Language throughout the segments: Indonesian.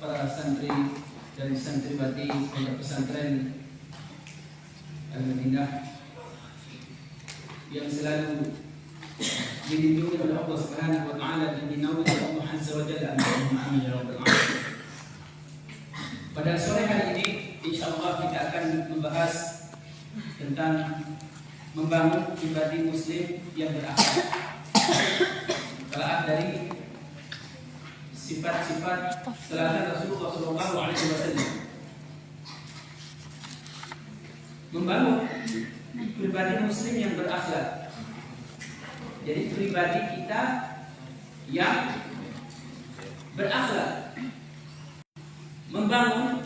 para santri dan santriwati pondok pesantren Al-Madinah yang selalu dilindungi oleh Allah Subhanahu wa taala dan dinaungi oleh Allah Azza wa Jalla. Amin ya rabbal alamin. Pada sore hari ini insyaallah kita akan membahas tentang membangun pribadi muslim yang berakhlak. Telah dari sifat-sifat teladan Rasulullah SAW. Membangun pribadi muslim yang berakhlak. Jadi pribadi kita yang berakhlak. Membangun,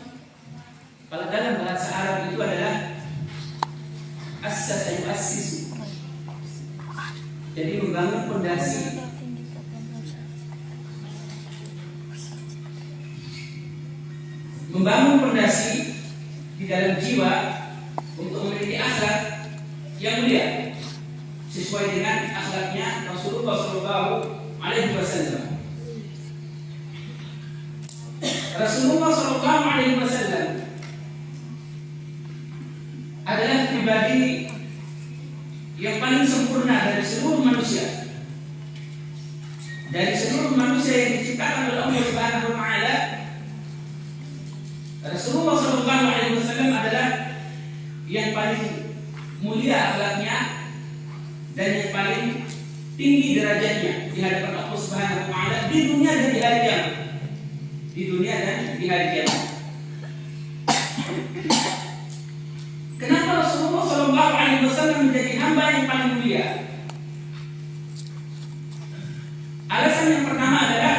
kalau dalam bahasa Arab itu adalah assasa yu'assisu. Jadi membangun fondasi. Membangun fondasi di dalam jiwa untuk memiliki akhlak yang mulia sesuai dengan akhlaknya Rasulullah SAW. Rasulullah SAW adalah pribadi yang paling sempurna dari seluruh manusia. Dari seluruh manusia yang diciptakan oleh Allah Subhanahu wa taala, Rasulullah SAW adalah yang paling mulia akhlaknya dan yang paling tinggi derajatnya di hadapan Allah Subhanahu wa taala di dunia dan di hari kiamat. Di dunia dan di hari kiamat. Kenapa Rasulullah SAW menjadi hamba yang paling mulia? Alasan yang pertama adalah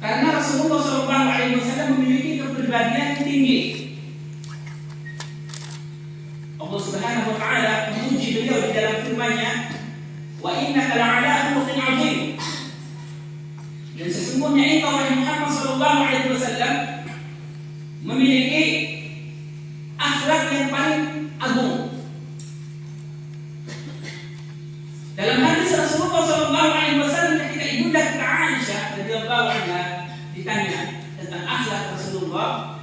karena Rasulullah SAW memiliki kepribadian yang tinggi. Allah Subhanahu wa taala memuji beliau di dalam firman-Nya, "Wa innaka la'ala khuluqin 'azim." Dan sesungguhnya engkau wahai Muhammad sallallahu alaihi wasallam memiliki akhlak yang paling agung. Dalam hadis Rasulullah sallallahu alaihi wasallam ketika ibunda kita Aisyah radhiyallahu anha ditanya tentang akhlak Rasulullah,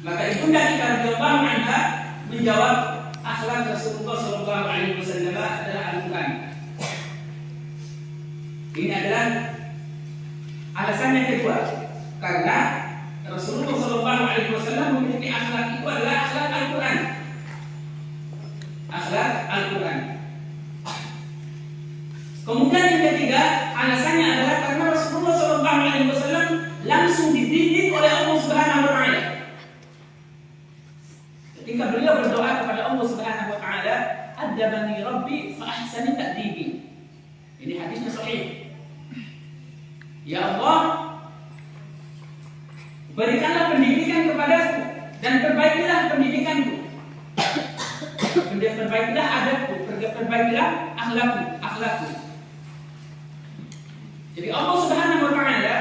maka ibunda kita radhiyallahu anha menjawab, akhlak Rasulullah sallallahu alaihi wasallam adalah Al-Qur'an. Ini adalah alasan yang kedua, karena Rasulullah sallallahu alaihi wasallam memiliki akhlak itu adalah akhlak Al-Qur'an. Akhlak Al-Qur'an. Kemudian yang ketiga, alasannya adalah karena Rasulullah sallallahu alaihi wasallam langsung dididik oleh Allah Subhanahu wa taala. Ketika beliau berdoa kepada Allah Subhanahu wa taala, "Adabani Rabbi fa ahsani ta'dibi." Ini hadisnya sahih. Ya Allah, berikanlah pendidikan kepadaku dan perbaikilah pendidikanku. Perbaikilah adabku, perbaikilah akhlakku. Jadi Allah Subhanahu wa taala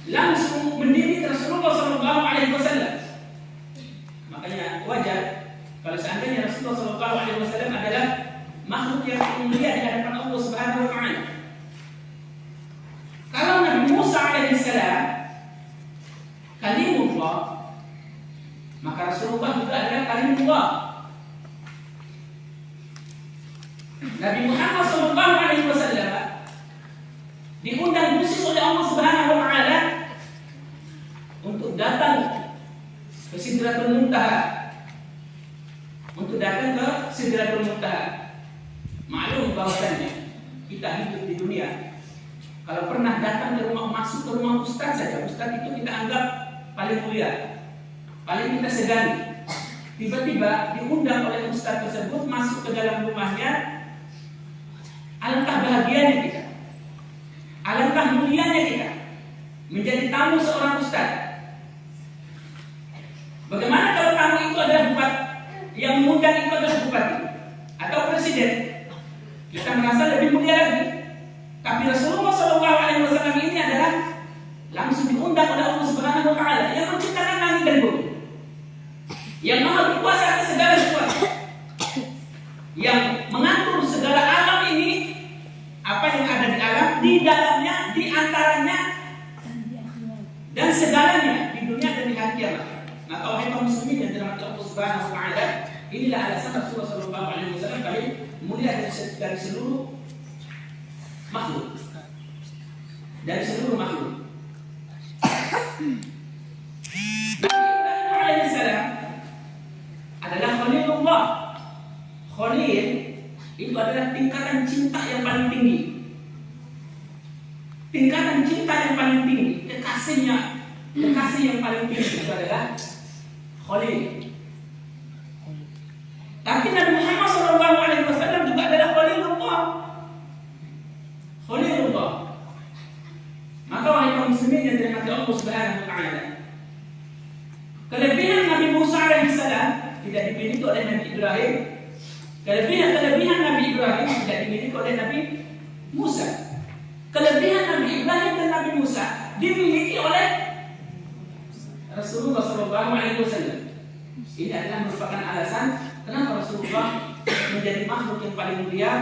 langsung mendidik Rasulullah sallallahu alaihi wasallam. Makanya wajar kalau seandainya Rasulullah sallallahu alaihi wasallam adalah makhluk yang mulia di hadapan Allah Subhanahu wa taala. Kalau Nabi Musa alaihi salam kalimullah, maka Rasulullah juga adalah kalimullah. Nabi Muhammad sallallahu alaihi wasallam diundang khusus oleh Allah Subhanahu wa taala untuk datang ke Sidratul Muntaha. Untuk datang ke Sidratul Muntaha. Maklum bahwasannya kita hidup di dunia, kalau pernah datang ke rumah, masuk ke rumah ustaz saja, ustaz itu kita anggap paling mulia, paling kita segani. Tiba-tiba diundang oleh ustaz tersebut masuk ke dalam rumahnya, alangkah bahagianya kita, alangkah mulianya kita menjadi tamu seorang ustaz. Bagaimana kalau tamu itu adalah bupati, yang mengundang itu adalah bupati atau presiden? Kita merasa lebih mulia lagi. Tapi Rasulullah SAW ini adalah langsung diundang oleh Allah Subhanahu wa taala yang menciptakan langit dan bumi, yang maha berkuasa atas segala sesuatu, yang mengatur segala alam ini apa yang ada di alam, di dalamnya, di antaranya, dan segalanya di dunia dan di hari kiamat. Maka wahai kaum muslimin yang dirahmati Allah Subhanahu wa taala, inilah alasan Rasulullah sallallahu alaihi wasallam paling mulia dari seluruh makhluk. Dari seluruh makhluk. Nabi alaihi salam adalah Khalilullah. Khalil itu adalah tingkatan cinta yang paling tinggi. Tingkatan cinta yang paling tinggi, kekasih yang paling tinggi itu adalah Khalil. Tapi Nabi Muhammad SAW juga adalah Khalilullah. Khalilullah. Maka wahai kaum muslimin yang dirahmati Allah Subhanahu wa taala, kelebihan Nabi Musa alaihissalam tidak dimiliki oleh Nabi Ibrahim. Kelebihan Nabi Ibrahim tidak dimiliki oleh Nabi Musa. Kelebihan Nabi Ibrahim dan Nabi Musa dimiliki oleh Rasulullah SAW. Ini adalah merupakan alasan kenapa Rasulullah menjadi makhluk yang paling mulia,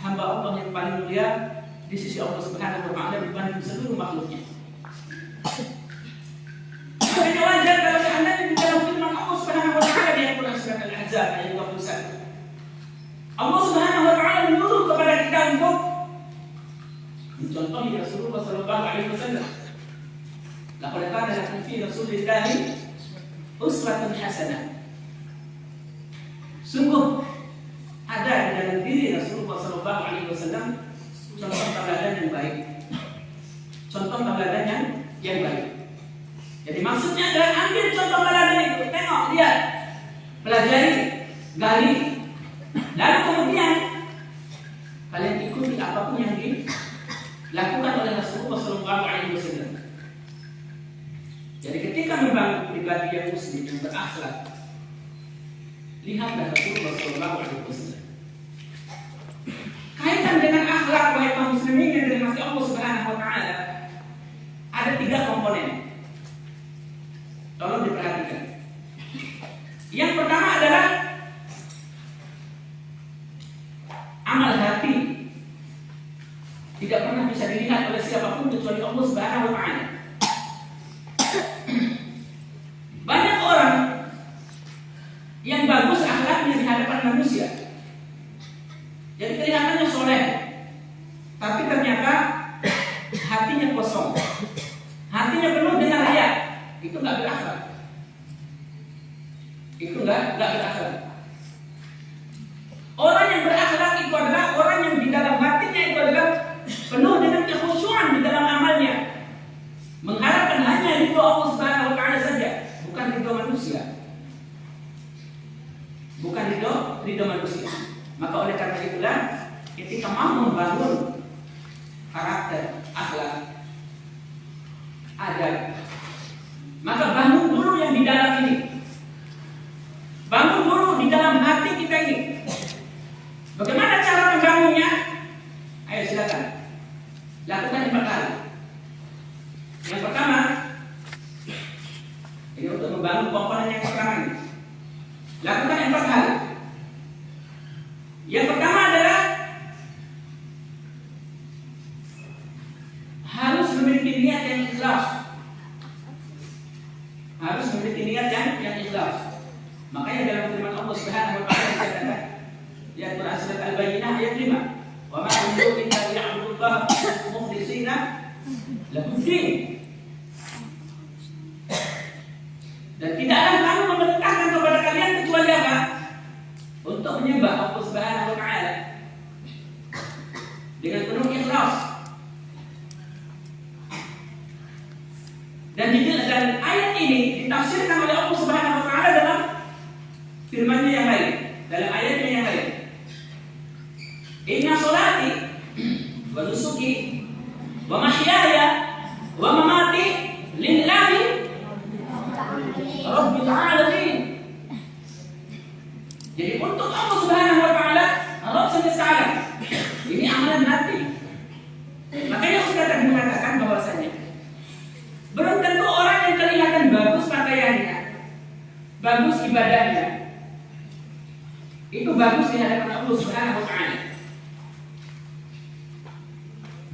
hamba Allah yang paling mulia di sisi Allah Subhanahu wa taala dibanding seluruh makhluknya. Maka wajar kalau seandainya di dalam firman Allah Subhanahu wa taala di Al-Qur'an surat Al-Ahzab ayat 21. Allah Subhanahu wa taala menyuruh kepada kita untuk mencontohi Rasulullah sallallahu alaihi wasallam. Laqad kana lakum fi Rasulillahi uswatun hasanah. Sungguh ada di dalam diri Rasulullah sallallahu alaihi wasallam contoh teladan yang baik. Contoh teladan yang baik. Jadi maksudnya adalah ambil contoh teladan itu, tengok, lihat, pelajari, gali, lalu kemudian kalian ikuti apapun yang dilakukan oleh Rasulullah SAW. Jadi ketika membangun pribadi yang muslim yang berakhlak, lihatlah Rasulullah SAW. Kaitan dengan akhlak wahai kaum muslimin yang dirahmati Allah Subhanahu wa taala, ada 3 komponen. Tolong diperhatikan. Yang pertama adalah amal hati. Tidak pernah bisa dilihat oleh siapapun kecuali Allah Subhanahu wa taala. Banyak orang yang bagus akhlaknya di hadapan manusia. Jadi kelihatannya soleh, tapi ternyata hatinya kosong. Hatinya penuh dengan riya. Itu nggak berakhlak. Itu nggak berakhlak. Orang yang berakhlak itu adalah orang yang di dalam hatinya itu adalah penuh dengan kekhusyuan di dalam amalnya, mengharapkan hanya ridho Allah Subhanahu wa taala saja, bukan ridho manusia. Bukan ridho manusia. Maka oleh karena itulah ketika mau membangun karakter, akhlak, adab, maka bangun dulu yang di dalam ini. Bangun dulu di dalam hati kita ini. Bagaimana cara membangunnya? Ayo silakan. Lakukan 4 hal. Yang pertama, ini untuk membangun komponen yang pertama ini. Lakukan 4 hal. Yang pertama adalah harus memiliki niat yang ikhlas. Harus memiliki niat yang ikhlas. Makanya dalam firman Allah Subhanahu wa taala dikatakan di Al-Qur'an surat Al-Bayyinah ayat 5, "Wa ma umiru illa liya'budullaha mukhlishina lahu din." Dan tidaklah kamu memerintahkan kepada kalian kecuali apa? Untuk menyembah Allah Subhanahu wa taala dengan penuh ikhlas. Dan ayat ini ditafsirkan oleh Allah Subhanahu wa taala dalam firman-Nya yang lain, dalam ayatnya yang lain. Inna sholati wa nusuki wa mahyaya wa mamati lillahi rabbil alamin. Jadi untuk Allah Subhanahu wa taala, Rabb semesta alam. Ini amalan hati. Makanya Ustaz tadi mengatakan bahwasanya belum tentu orang yang kelihatan bagus pakaiannya, bagus ibadahnya, itu bagus di hadapan Allah Subhanahu wa taala.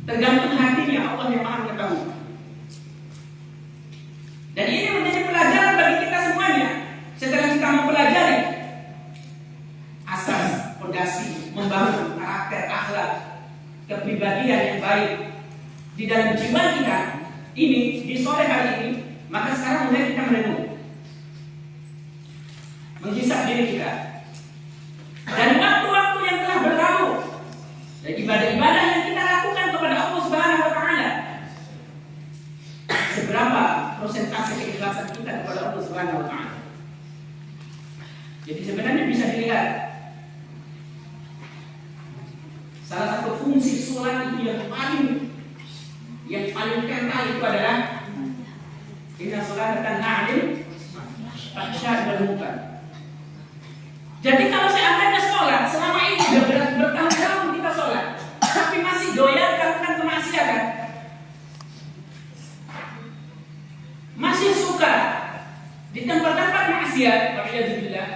Tergantung hatinya, Allah yang Maha mengetahui. Dan ini menjadi pelajaran bagi kita semuanya. Setelah kita mempelajari asas, fondasi, membangun karakter, akhlak, kepribadian yang baik di dalam jiwa kita ini di sore hari ini, maka sekarang mulai kita merenung, menghisap diri kita dan waktu-waktu yang telah berlalu dan ibadah-ibadah yang kita lakukan kepada Allah Subhanahu wa taala. Seberapa persentase keikhlasan kita kepada Allah Subhanahu wa taala? Jadi sebenarnya bisa dilihat salah satu fungsi sholat itu yang paling kental itu adalah inna sholata tanha 'anil fahsya'i wal munkar. Jadi kalau seandainya sholat selama ini sudah bertahun-tahun kita sholat, tapi masih doyan melakukan kemaksiatan, masih suka di tempat-tempat maksiat, waliyadzubillah,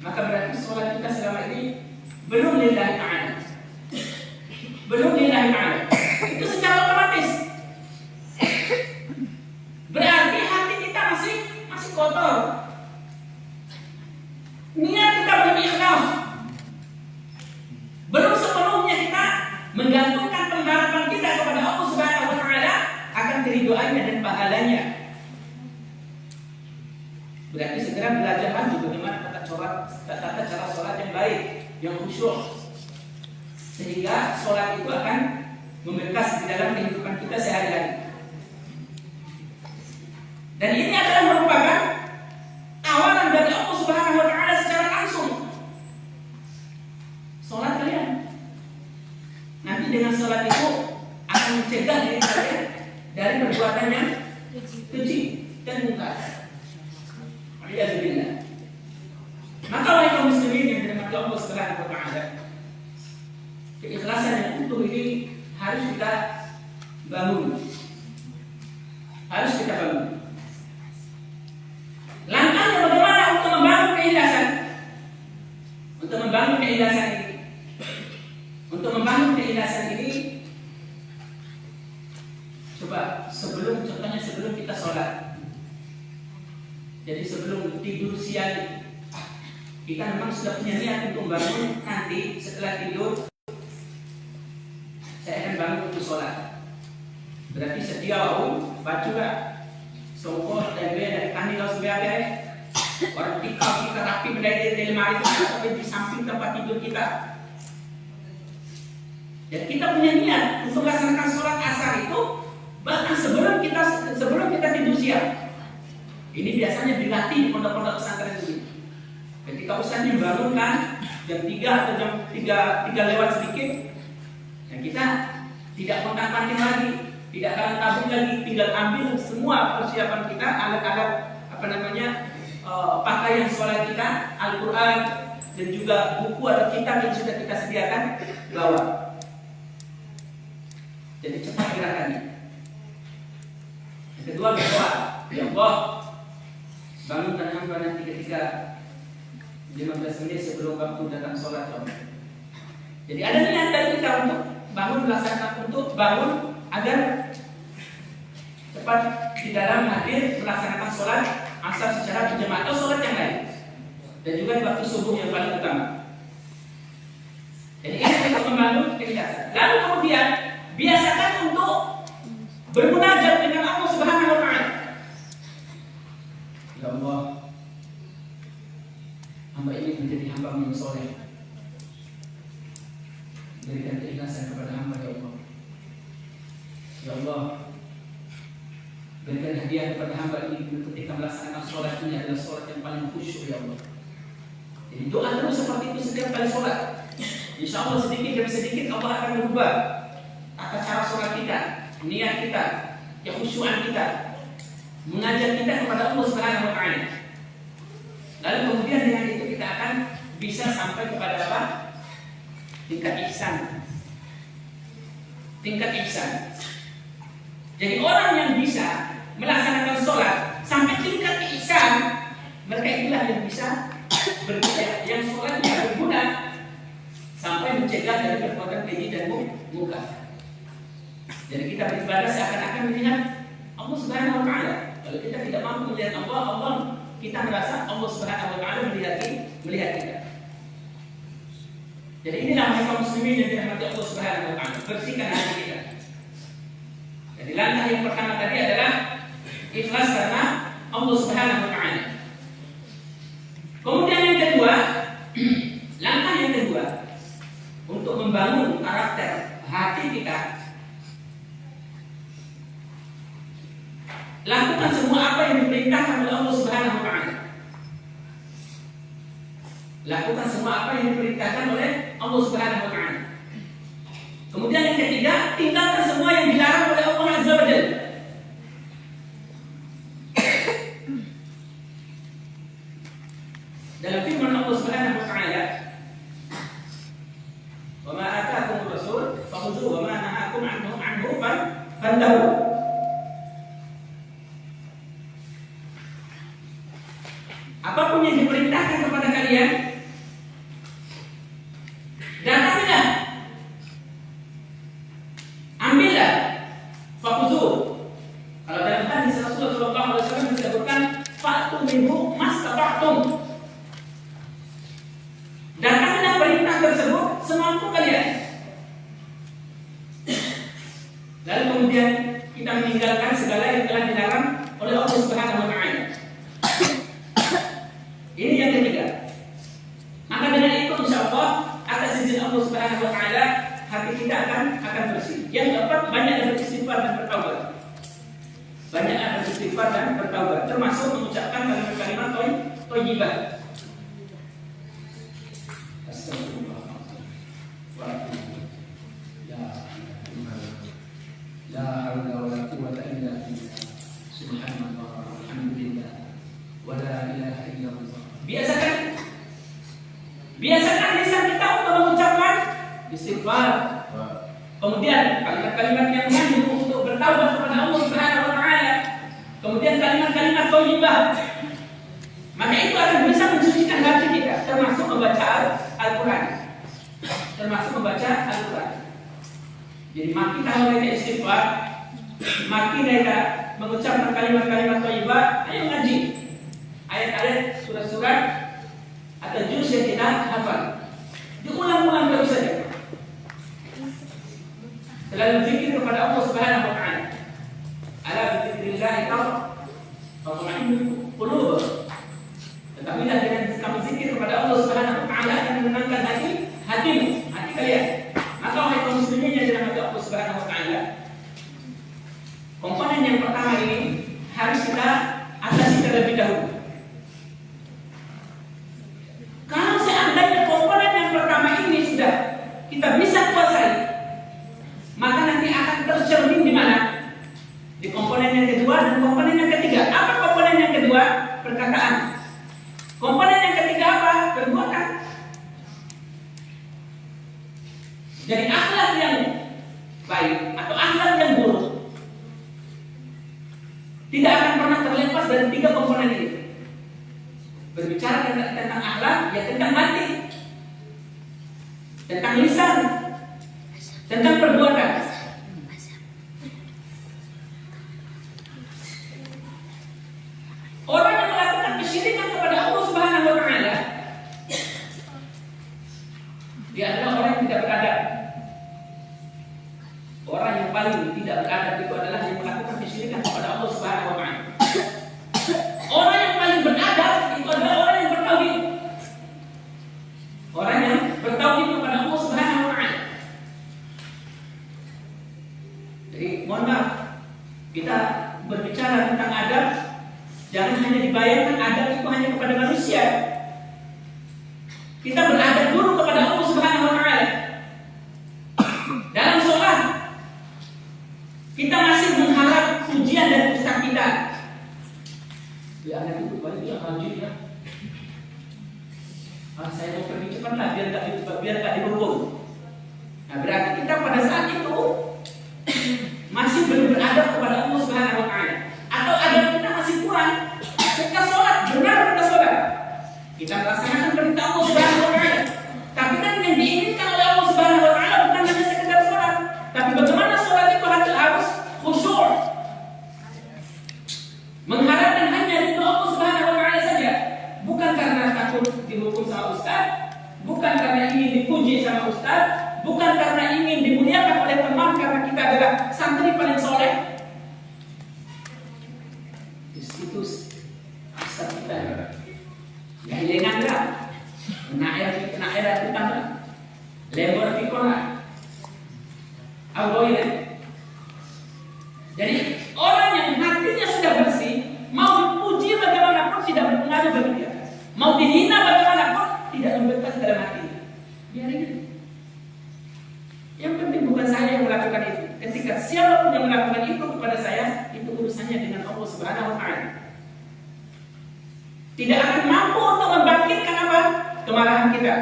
maka berarti sholat kita selama ini belum lillahi ta'ala. Belum lillahi ta'ala. Itu secara otomatis. Berarti hati kita masih kotor. Niat kita belum ikhlas. Belum sepenuhnya kita menggantungkan pengharapan kita kepada Allah Subhanahu wa taala akan keridhoannya dan pahalanya. Berarti segera belajar lagi bagaimana tata cara sholat yang baik, yang khusyuk, sehingga sholat itu akan membekas di dalam kehidupan kita sehari-hari. Dan ini adalah merupakan awalan dari Allah Subhanahu wa taala secara langsung. Sholat kalian, nanti dengan sholat itu akan mencegah diri kalian dari perbuatan yang keji dan munkar. Alhamdulillah. Maka wahai kaum muslimin yang dirahmati Allah Subhanahu wa taala, keikhlasan yang utuh ini harus kita bangun. Harus kita bangun. Langkahnya bagaimana untuk membangun keikhlasan? Untuk membangun keikhlasan ini. Untuk membangun keikhlasan ini, coba contohnya sebelum kita sholat. Jadi sebelum tidur siang, kita memang sudah punya niat untuk bangun. Nanti setelah tidur saya akan bangun untuk sholat. Berarti sedia baca songkol dan dari kami kalau sebagai orang kita rapi berdaya di lemari itu sampai di samping tempat tidur kita. Dan kita punya niat untuk melaksanakan sholat asar itu bahkan sebelum kita tidur siang. Ini biasanya dilatih di pondok-pondok pesantren ini. Ketika ustaznya bangunkan jam 3 atau jam 3 lewat sedikit, dan kita tidak kontak-kontak lagi, tidak akan tabung lagi, tinggal ambil semua persiapan kita, alat-alat pakaian sholat kita, Al-Quran dan juga buku atau kitab yang sudah kita sediakan, bawa. Jadi cepat gerakannya. Yang kedua berdoa, ya Allah, bangunkan hamba nanti ketika 15 menit sebelum waktu datang sholat. Jadi ada niat dari kita untuk bangun agar cepat di dalam hadir melaksanakan sholat asar secara berjamaah atau sholat yang lain, dan juga di waktu subuh yang paling utama. Jadi ini kita membangun keikhlasan. Lalu kemudian biasakan untuk bermunajat dengan Allah Subhanahu wa taala. Ya Allah, hamba ini menjadi hamba yang soleh. Berikan keikhlasan kepada hamba ya Allah. Ya Allah, berikan hadiah kepada hamba ini ketika melaksanakan sholat ini adalah sholat yang paling khusyuk ya Allah. Jadi doa terus seperti itu setiap kali sholat. Insya Allah sedikit demi sedikit Allah akan merubah tata cara sholat kita, niat kita, kekhusyuan kita, mengajak kita kepada Allah Subhanahu wa taala. Lalu kemudian dengan itu kita akan bisa sampai kepada apa? Tingkat ihsan. Tingkat ihsan. Jadi orang yang bisa melaksanakan sholat sampai tingkat ihsan, mereka itulah yang bisa berguna, yang sholatnya berguna sampai mencegah dari perbuatan keji dan munkar. Jadi kita beribadah seakan-akan melihat Allah Subhanahu wa taala. Kalau kita tidak mampu melihat Allah, kita merasa Allah Subhanahu wa taala melihat kita. Jadi inilah kaum muslimin yang dirahmati Allah Subhanahu wa taala. Bersihkan hati kita. Jadi langkah yang pertama tadi adalah ikhlas karena Allah Subhanahu wa taala. Kemudian yang kedua, langkah yang kedua untuk membangun karakter hati kita, lakukan semua apa yang diperintahkan oleh Allah Subhanahu wa taala. Lakukan semua apa yang diperintahkan oleh Allah Subhanahu wa taala. Kemudian yang ketiga, tinggalkan semua yang dilarang oleh Allah Azza wa Jalla. Dalam firman Allah Subhanahu wa taala, "Wa ma ataakum ar-rasul fakhudhuhu wa ma nahakum anhu fantahu." Apapun yang diperintahkan kepada kalian, datangilah, ambillah, fakhudhuhu. Kalau dalam hadis Rasulullah sallallahu alaihi wasallam disebutkan fa'tu minhu mastata'tum. Datanglah perintah tersebut semampu kalian. Lalu kemudian kita meninggalkan segala yang telah dilarang oleh Allah Subhanahu wa taala. Ini yang ketiga. Maka dengan itu insyaallah atas izin Allah Subhanahu wa taala hati kita akan bersih. Yang keempat, banyaklah beristighfar dan bertaubat. Banyaklah beristighfar dan bertaubat, termasuk mengucapkan kalimat-kalimat thayyibah. La haula wala quwwata illa billah. Subhanallah, alhamdulillah, wa la ilaha illallah. Biasakan lisan kita untuk mengucapkan istighfar. Kemudian kalimat-kalimat yang mengandung untuk bertaubat kepada Allah Subhanahu wa taala. Kemudian kalimat-kalimat thayyibah. Maka itu akan bisa mensucikan hati kita, termasuk membaca Al-Quran. Jadi makin kalau kita istighfar, makin kita mengucapkan kalimat-kalimat thayyibah, ayo ngaji ayat-ayat, surat-surat atau juz yang kita hafal. Diulang-ulang terus saja. Selalu zikir kepada Allah Subhanahu wa taala. Ala dzikrillah tatma'innul qulub. Tetapilah dengan kamu zikir kepada Allah Subhanahu wa taala yang menenangkan hatimu, hati kalian. Maka wahai kaum muslimin yang dirahmati Allah Subhanahu wa taala, komponen yang pertama ini harus kita atasi terlebih dahulu. Kalau seandainya komponen yang pertama ini sudah kita bisa kuasai, maka nanti akan tercermin di mana? Di komponen yang kedua dan komponen yang ketiga. Apa komponen yang kedua? Perkataan. Komponen yang ketiga apa? Perbuatan. Jadi akhlak yang baik atau akhlak yang buruk tidak akan pernah terlepas dari tiga komponen ini. Berbicara tentang akhlak, ya tentang hati, tentang lisan, tentang perbuatan. Orang yang melakukan kesyirikan kepada Allah Subhanahu wa taala, dia adalah orang yang tidak beradab. Orang yang paling tidak beradab itu adalah yang melakukan kesyirikan kepada Allah Subhanahu wa taala. Orang yang paling beradab itu adalah orang yang bertauhid. Orang yang bertauhid kepada Allah Subhanahu wa taala. Jadi mohon maaf, kita berbicara tentang adab, jangan hanya dibayangkan adab itu hanya kepada manusia. Kita beradab dulu kepada Allah Subhanahu wa taala. Dalam sholat kita masih mengharap pujian dari ustaz kita. Ya anak itu balik ya rajin ya. Saya mau pergi cepatlah biar tak dihukum. Nah berarti kita pada saat itu masih belum beradab kepada Allah Subhanahu wa taala. Atau adab kita masih kurang. Kita sholat, benar kita sholat. Kita melaksanakan perintah Allah Subhanahu wa taala. Tapi kan yang diinginkan oleh Allah Subhanahu wa taala bukan hanya sekedar sholat, tapi bagaimana sholat itu santri paling soleh? Itu asal kita. Yang lengan lah, naira kita lah, lembar fikon lah, ya. Jadi orang yang hatinya sudah bersih, mau dipuji bagaimanapun tidak berpengaruh bagi dia, mau dihina bagaimanapun tidak membekas dalam hatinya. Biarin. Yang penting bukan saya yang melakukan itu. Ketika siapapun yang melakukan itu kepada saya, itu urusannya dengan Allah Subhanahu wa Ta'ala. Tidak akan mampu untuk membangkitkan apa? Kemarahan kita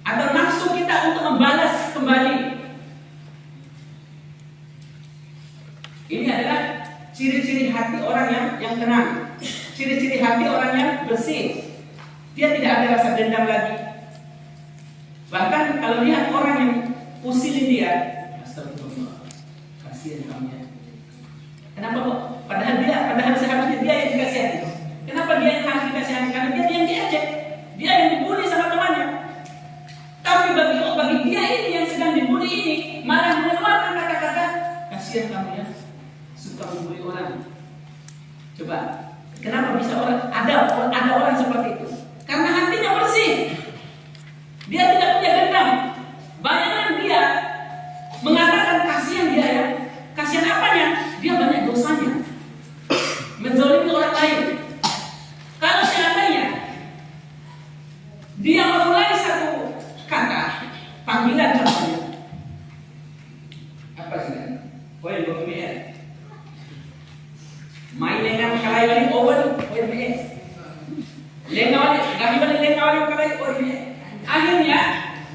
atau nafsu kita untuk membalas kembali. Ini adalah ciri-ciri hati orang yang tenang, ciri-ciri hati orang yang bersih. Dia tidak ada rasa dendam lagi. Bahkan kalau lihat orang yang usilin dia, astagfirullah, kasihan kamu ya. Kenapa kok? Padahal seharusnya dia yang dikasihani. Kenapa dia yang harus dikasihani? Karena dia yang diejek, dia yang dibully sama temannya. Tapi bagi dia ini yang sedang dibully ini malah mengeluarkan kata-kata, kasihan kamu ya, suka membuli orang. Coba, kenapa bisa ada orang seperti itu? Karena hatinya bersih. Dia tidak punya dendam. Bayangkan dia mengatakan kasihan dia ya. Kasihan apanya? Dia banyak dosanya, menzalimi orang lain. Kalau seandainya dia memulai satu kata panggilan contohnya, apa sih kan? Boleh ya. Main dengan kalai wali owen, boleh. Lengawali, kami balik lengawali kalai owen. Akhirnya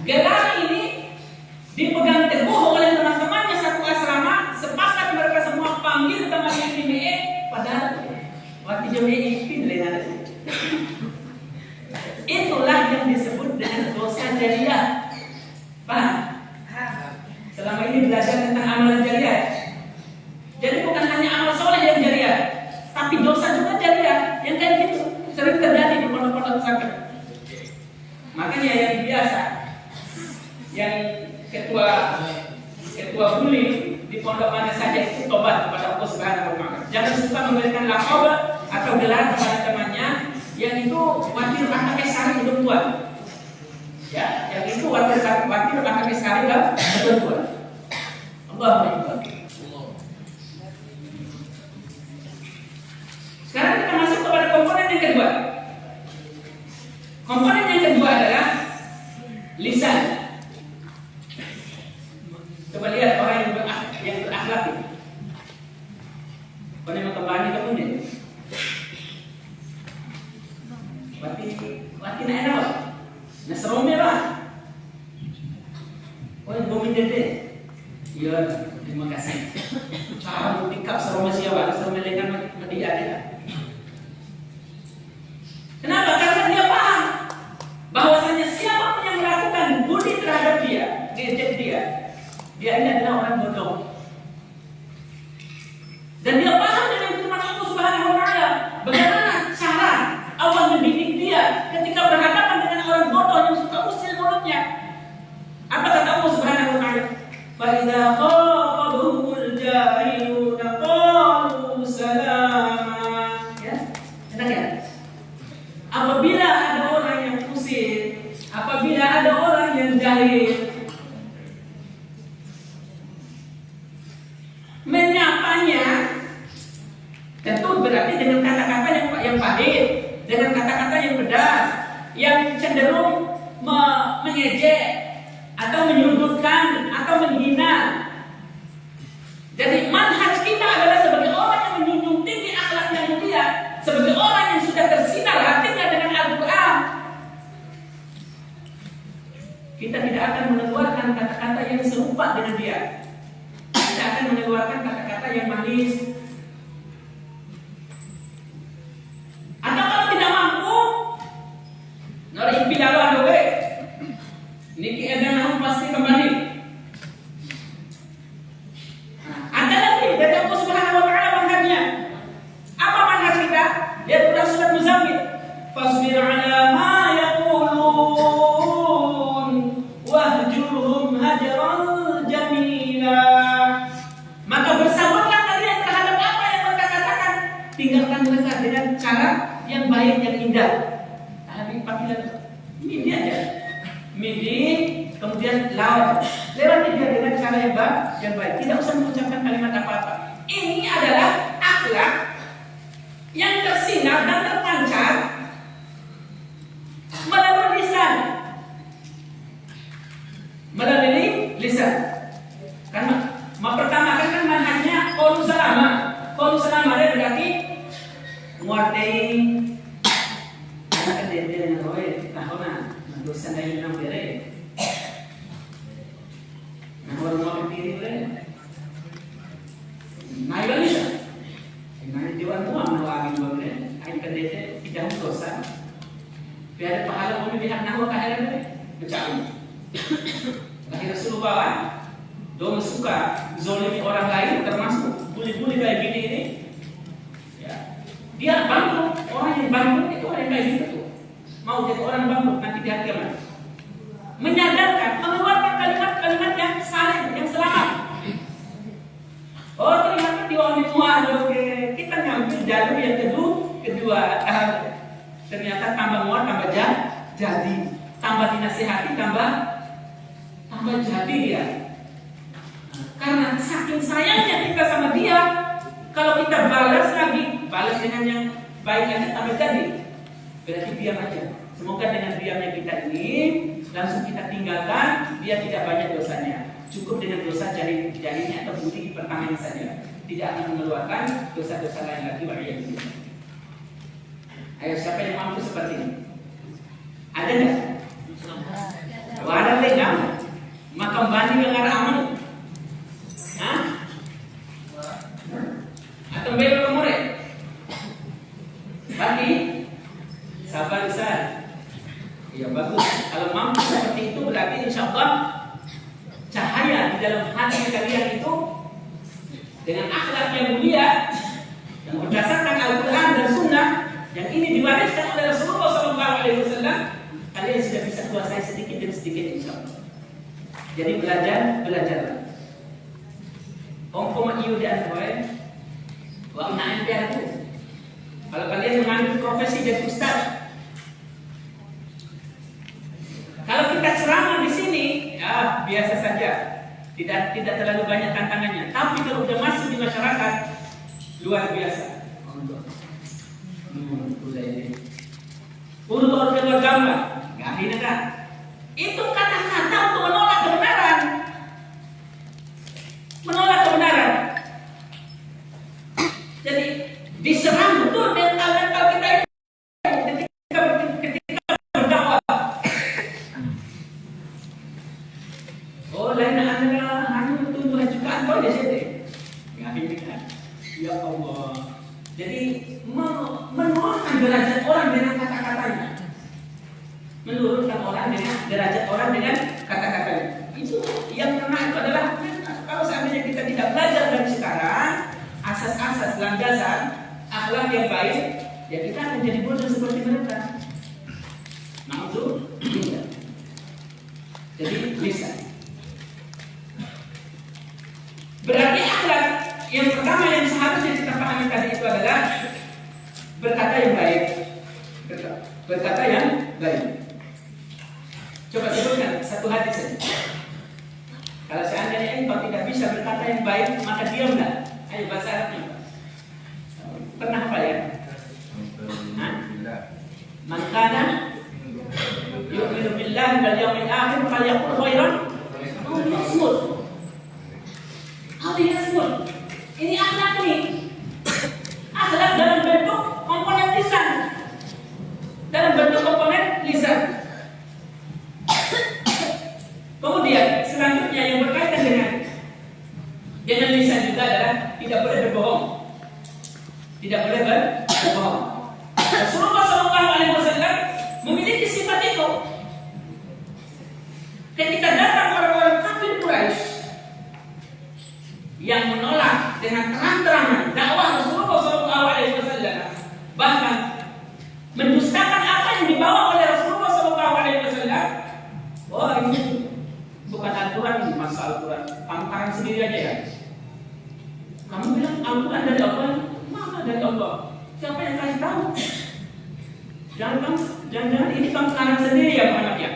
gelar ini dipegang teguh oleh teman-temannya satu asrama, sepakat mereka semua panggil temannya ini padahal waktu jemaah pindah. Itulah yang disebut dengan dosa jariah. Paham? Selama ini belajar tentang amalan jariah. Jadi bukan hanya amal soleh yang jariah, tapi dosa juga jariah. Yang kayak gitu sering terjadi di pondok-pondok pesantren. Makanya yang biasa, yang ketua bully di pondok mana saja itu tobat kepada Allah Subhanahu wa Ta'ala. Jangan suka memberikan laqab atau gelar kepada temannya yang itu wakil anak sari belum tua. Ya, yang itu wakil anak sari belum tua. Allahu Akbar. Sekarang kita masuk kepada komponen yang kedua. Komponen yang kedua adalah lisan. Coba lihat orang yang berakhlak ini. Kau yang kembali ke punya. Wati na enak. Nasrome ba? Oh, yang gomin dede. Iya, terima kasih. Cara pikap seroma siapa? Seroma dengan media dia. Kenapa? Karena dia paham bahwasanya siapapun yang melakukan bully terhadap dia, ngejek dia ini adalah orang bodoh. Dan dia paham dengan firman Allah Subhanahu wa Ta'ala, bagaimana cara Allah mendidik dia ketika berhadapan dengan orang bodoh yang suka usil mulutnya. Apa kata Allah Subhanahu wa Ta'ala? Fa idza khatabahumul jahiluna qalu salama. Ya, enak ya? Apabila ada orang yang usil, apabila ada orang yang jahil, menyapanya tentu berarti dengan kata-kata yang pahit, dengan kata-kata yang pedas, yang cenderung mengejek atau menyudutkan atau menghina. Jadi manhaj kita adalah sebagai orang yang menjunjung tinggi akhlak yang mulia, sebagai orang yang sudah tersinar hatinya dengan Al-Quran, kita tidak akan mengeluarkan kata-kata yang serupa dengan dia. Kita akan mengeluarkan kata-kata yang manis. Atau kalau tidak mampu, nori impilalo adowe, niki edan pasti kembali. Ada lagi dari Allah Subhanahu wa Ta'ala manhajnya. Apa manhaj kita? Dia sudah surat Muzammil. Fasbir ala ma yaqulun wahjurhum hajran jamila. dengan cara yang baik, yang indah. Tapi panggilan midi aja, midi, kemudian lawan. Lewati dia dengan cara yang baik. Tidak usah mengucapkan kalimat apa-apa. Ini adalah akhlak yang tersinar dan terpancar melalui lisan. Melalui lisan. Karena pertama kan manhajnya qaulu salama. Qaulu salama berarti nguartei anak dia dengan roe tahuna dosa dari nang bere. Nah, orang mau diri bere. Nah, ini nah, Tuhan Tuhan melalui bere. Ain kedete tidak dosa. Biar pahala kami pihak nahwa kahara bercakap. Lahir Rasulullah do suka zolimi orang lain, termasuk bully-bully kayak gini ini. Ya. Dia bangkrut, orang yang bangkrut itu orang yang kayak gitu tuh. Mau jadi orang bangkrut nanti di hari kiamat. Menyadarkan, mengeluarkan kalimat-kalimat yang saleh, yang selamat. Oh, ternyata di orang tua kita ngambil jalur yang kedua. Ternyata tambah muat, tambah jadi, tambah dinasihati, tambah jadi dia. Karena saking sayangnya kita sama dia, kalau kita balas dengan yang baik aja tambah jadi. Berarti diam aja. Semoga dengan diamnya kita ini langsung kita tinggalkan, dia tidak banyak dosanya. Cukup dengan dosa jarinya atau budi pertamanya saja. Tidak akan mengeluarkan dosa-dosa lain lagi. Wa'iyadillah. Ayo, siapa yang mampu seperti ini? Ada nggak? Kalau ada legal, maka banding yang arah aman. Hah? Atau beli pemurah? Bagi? Sabar besar. Iya bagus. Kalau mampu seperti itu berarti insya Allah cahaya di dalam hati kalian itu dengan akhlak yang mulia yang berdasarkan Al-Quran dan Sunnah yang ini diwariskan oleh Rasulullah SAW, kalian sudah bisa kuasai sedikit demi sedikit insya Allah. Jadi belajarlah. Koma iyo di antara wakna MPR itu. Kalau kalian mengambil profesi jadi ustaz, kalau kita ceramah di sini, ya biasa saja, tidak terlalu banyak tantangannya. Tapi kalau udah masuk di masyarakat, luar biasa. Untuk beragama, nggak ada kan? Itu kata-kata untuk menolak kebenaran. Jadi diserang betul mental kita itu ketika berdakwah. Oh, lain hanya tumbuh jutaan kau di sini. Nggak ada kan? Ya Allah. Jadi menurunkan derajat orang dengan kata-katanya. Menurunkan orang dengan derajat orang dengan kata-katanya. Itu yang kena itu adalah kalau seandainya kita tidak belajar dari sekarang asas-asas landasan akhlak yang baik, ya kita akan jadi bodoh seperti mereka. Na'udzubillah. Jadi bisa. Berarti akhlak yang pertama yang seharusnya kita pahami tadi itu adalah berkata yang baik. Berkata yang baik. Coba sebutkan satu hadis saja. Kalau seandainya engkau tidak bisa berkata yang baik, maka diamlah. Ayo bahasa Arabnya. Pernah apa ya? Man kana yu'minu billahi wal yawmil akhir falyaqul khairan aw liyasmut. Ini akhlak nih. Akhlak dalam bentuk komponen lisan. Kemudian selanjutnya yang berkaitan dengan lisan juga adalah tidak boleh berbohong. Tidak boleh berbohong. Rasulullah SAW memiliki sifat itu. Ketika datang orang-orang kafir Quraisy yang menolak dengan terang-terangan dakwah Rasulullah SAW, bahkan mendustakan apa yang dibawa oleh Rasulullah SAW. Wah, ini bukan Al-Quran, ini masa Al-Quran. Kamu karang sendiri aja ya. Kamu bilang Al-Quran dari Allah, mana dari Allah? Siapa yang kasih tahu? Jangan ini kamu sekarang sendiri ya Muhammad ya?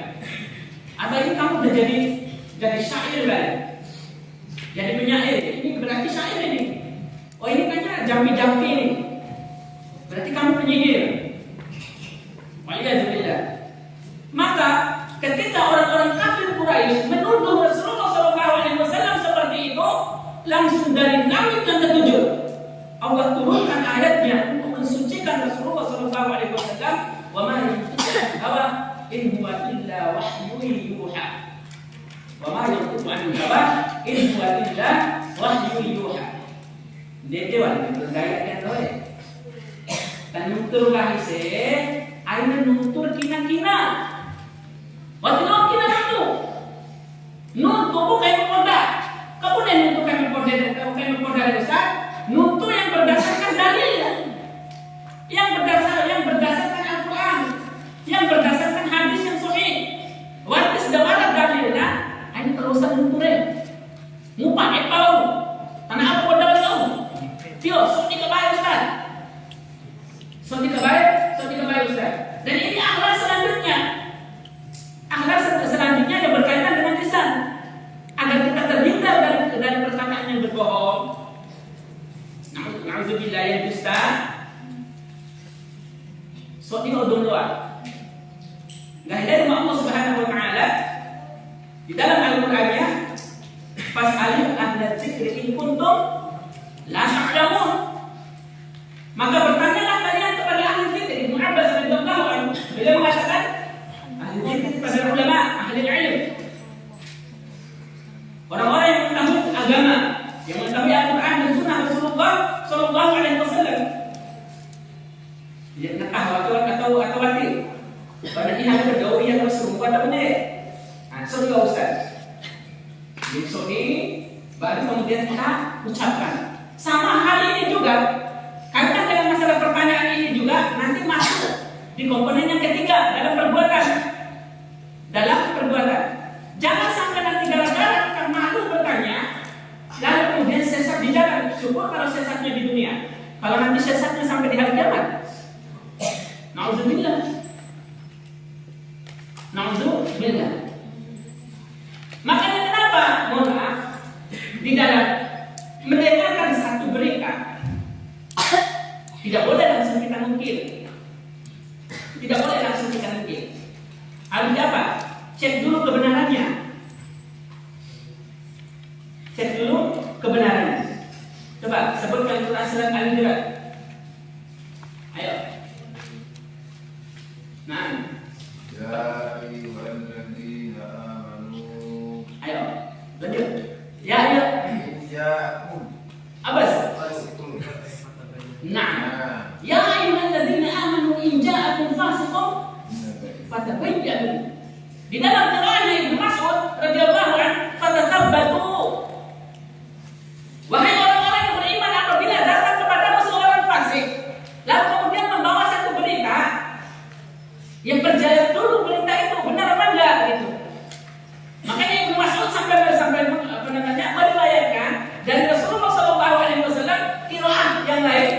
Atau ini kamu udah jadi syair kan? Jadi penyair. Ini berarti syair ini. Oh ini kayaknya jampi-jampi ini. Berarti kamu penyihir. Waliyadzubillah. Maka ketika orang-orang kafir Quraisy menuduh Rasulullah SAW seperti itu, langsung dari langit yang ketujuh Allah turunkan ayatnya untuk mensucikan Rasulullah SAW. Wa ma yantiqu hawa in huwa illa wahyun yuha. Wa ma yantiqu anil hawa in huwa illa wahyun yuha. Dewan bergaya kan doy. Dan nutur kahise, aina nutur kina-kina. Waktu kina itu, nutur bukan poda. Kamu nih nutur kami poda besar. Nutur yang berdasarkan dalil, yang berdasarkan Al-Quran, yang berdasarkan hadis yang sahih. Waktu sudah ada dalilnya, ini terusan nuturnya. Mupa epau, tanah apa poda tahu? Tio, sok dikebayar Ustaz. Sok dikebayar Ustaz. Dan ini akhlak selanjutnya. Akhlak selanjutnya yang berkaitan dengan lisan. Agar kita terhindar dari perkataan yang berbohong. Na'udzubillah ya Ustaz. Sok diodong doa. Nah, dari Allah Subhanahu wa taala di dalam Al-Qur'annya, fas'alu ahla dzikri in kuntum la ta'lamun. Maka bertanyalah kalian kepada ahli zikir. Ibnu Abbas radhiyallahu anhu beliau mengatakan ahli zikir pada ulama, ahli ilmu, orang-orang yang mengetahui agama, yang mengetahui Al-Quran dan Sunnah Rasulullah Sallallahu Alaihi Wasallam. Dia nakah atau wati. Pada ini ada bergaul yang berserupa atau benar. So juga Ustaz. Besok ini baru kemudian kita ucapkan. Sama hal ini juga, kaitan dengan masalah pertanyaan ini juga nanti masuk di komponen yang ketiga dalam perbuatan. Jangan sampai nanti gara-gara kita malu bertanya, lalu kemudian sesat di jalan. Syukur kalau sesatnya di dunia. Kalau nanti sesatnya sampai di hari kiamat, na'udzubillah. Makanya kenapa? Mohon maaf, di dalam mendengarkan satu berita tidak boleh langsung kita mungkir. Harus apa? Cek dulu kebenarannya. Coba sebutkan Quran surat Al-Imran. Ayo. Nah. Ya ayyuhalladzina amanu. Ayo. Lanjut. Ya ayo. Abbas. Nah. Ya ayyuhalladzina amanu in ja'akum fasiqun fatabayyanu. Di dalam qiraatnya Ibnu Mas'ud radhiyallahu anhu, fatathabbatu. Wahai orang-orang yang beriman, apabila datang kepadamu seorang fasik, lalu kemudian membawa satu berita, yang percaya dulu berita itu benar apa enggak gitu. Makanya Ibnu Mas'ud sampai meriwayatkan dari Rasulullah SAW qiraat yang lain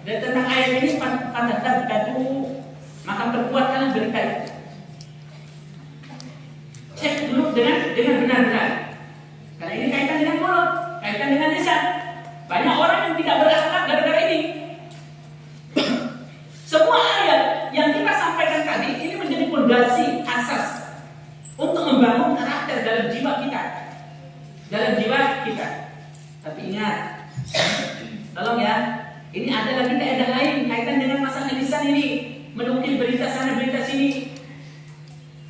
dan tentang ayat ini, fatathabbatu, maka perkuatkanlah berita itu. Cek dulu dengan benar-benar. Karena ini kaitan dengan mulut, kaitan dengan lisan. Banyak orang yang tidak berakhlak gara-gara ini. Semua ayat yang kita sampaikan tadi ini menjadi fondasi asas untuk membangun karakter dalam jiwa kita. Tapi ingat, tolong ya, ini ada lagi kaidah lain kaitan dengan masalah lisan ini. Menukil berita sana berita sini.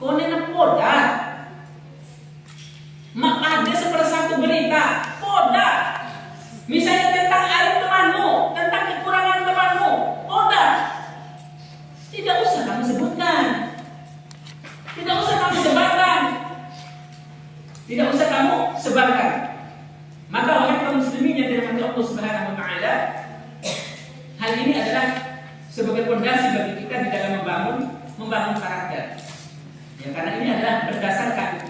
Konena poda. Maka ada sepersatu berita poda, misalnya tentang aib temanmu, tentang kekurangan temanmu, poda. Tidak usah kamu sebutkan, tidak usah kamu sebarkan. Maka wahai kaum muslimin yang dirahmati Allah Subhanahu wa taala, hal ini adalah sebagai fondasi bagi kita di dalam membangun karakter. Ya, karena ini adalah berdasarkan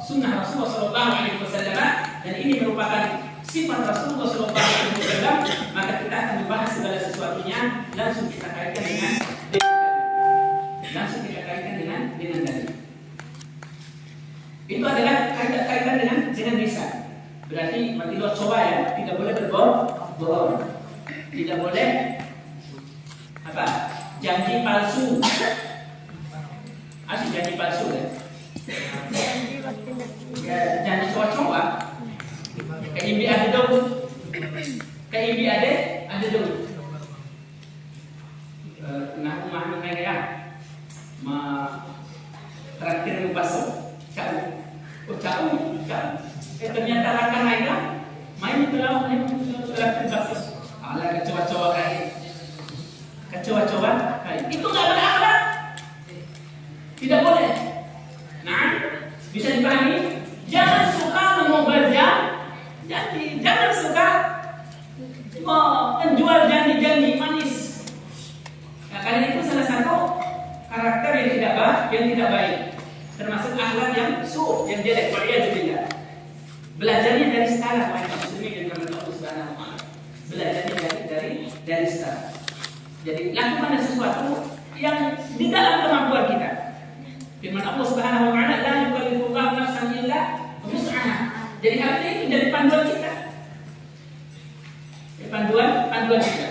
sunnah Rasulullah SAW, dan ini merupakan sifat Rasulullah SAW, maka kita akan membahas segala sesuatunya langsung kita kaitkan dengan dalil. Itu adalah kaitan dengan lisan. Berarti mati lo coba ya, tidak boleh berbohong, tidak boleh apa? Janji palsu. Asli janji palsu ya. Janji coba-coba. Kayak imbi ada dong. Nah, rumah mereka ma traktir baso. Jauh. Ternyata rakan mereka main pulau traktir baso. Ala coba-coba kayak. Itu nggak berakhlak. Tidak boleh. Nah, bisa dipahami. Jangan suka mengubah janji. Jangan suka menjual janji manis. Nah, karena itu salah satu karakter yang tidak baik. Termasuk akhlak yang yang jelek. Waliyadzubillah. Belajarnya dari sekarang, wahai muslimin yang kami Allah Subhanahu wa taala. Belajarnya dari sekarang. Jadi lakukan sesuatu yang di dalam kemampuan kita. Firman Allah Subhanahu wa taala, la yukallifullahu nafsan illa wus'aha. Jadi artinya itu dari panduan kita. Panduan kita.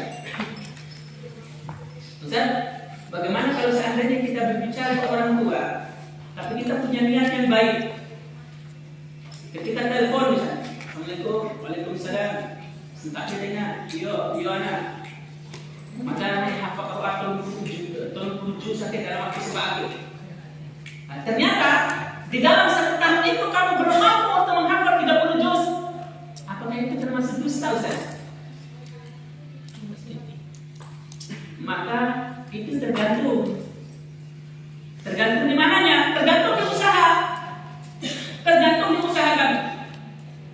Ustaz, bagaimana kalau seandainya kita berbicara ke orang tua, tapi kita punya niat yang baik? Ketika telepon misalnya, Assalamualaikum, Waalaikumsalam. Sentak dia yo anak. Maka hafal Quran tahun 7 sakit dalam waktu sebagainya. Nah, ternyata di dalam satu tahun itu kamu belum mampu untuk menghafal 30 juz. Apakah itu termasuk dusta, Ustaz? Maka itu tergantung di mananya, tergantung di usaha kami.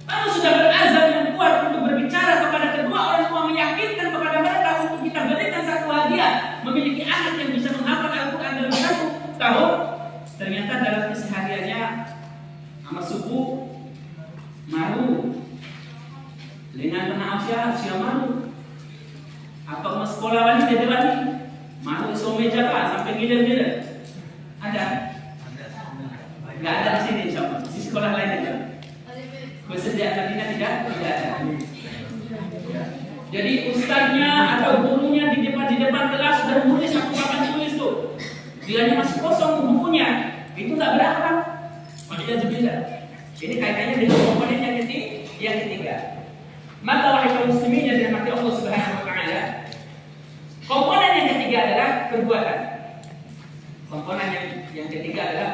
Kalau sudah berazam yang kuat untuk berbicara kepada kedua orang tua, meyakinkan kepada mereka untuk kita berikan satu hadiah, memiliki anak yang bisa menghafal Al-Quran dalam 1 tahun, ternyata dalam kesehariannya sama subuh malu, dengan pernah usia malu, atau mas sekolah wali jadi wali malu iso meja pak sampai gilir ada? Nggak ada di sini, insyaallah. Di sekolah lain aja. Kesediaan Madinah tidak ada. Jadi ustaznya atau gurunya di depan kelas sudah menulis satu papan tulis tuh. Dia masih kosong bukunya, itu nggak berakhlak. Waliyadzubillah. Ini kaitannya dengan komponen yang ketiga. Maka wahai kaum muslimin yang dirahmati Allah Subhanahu wa taala, komponen yang ketiga adalah perbuatan. Komponen yang ketiga adalah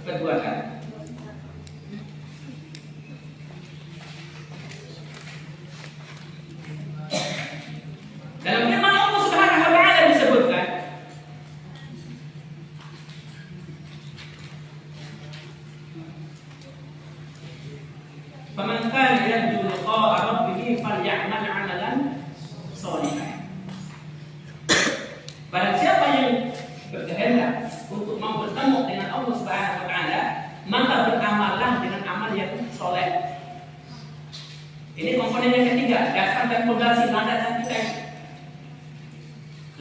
perbuatan. Dalam firman Allah Subhanahu wa taala disebutkan, "Faman kana yarju liqa'a rabbih falya'mal 'amalan shalihan." Barang siapa yang berkehendak untuk mau bertemu dengan Allah Subhanahu wa taala, maka beramallah dengan amal yang soleh. Ini komponen yang ketiga, dasar dan fondasi landasan kita.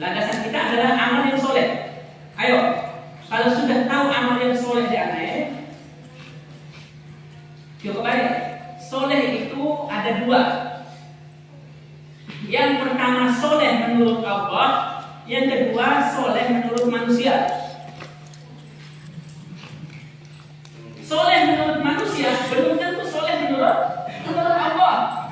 Landasan kita adalah amal yang soleh. Ayo, kalau sudah tahu amal yang soleh di aneh, cukup baik. Soleh itu ada 2. Yang pertama soleh menurut Allah, yang kedua soleh menurut manusia. Soleh menurut manusia belum tentu soleh menurut Allah.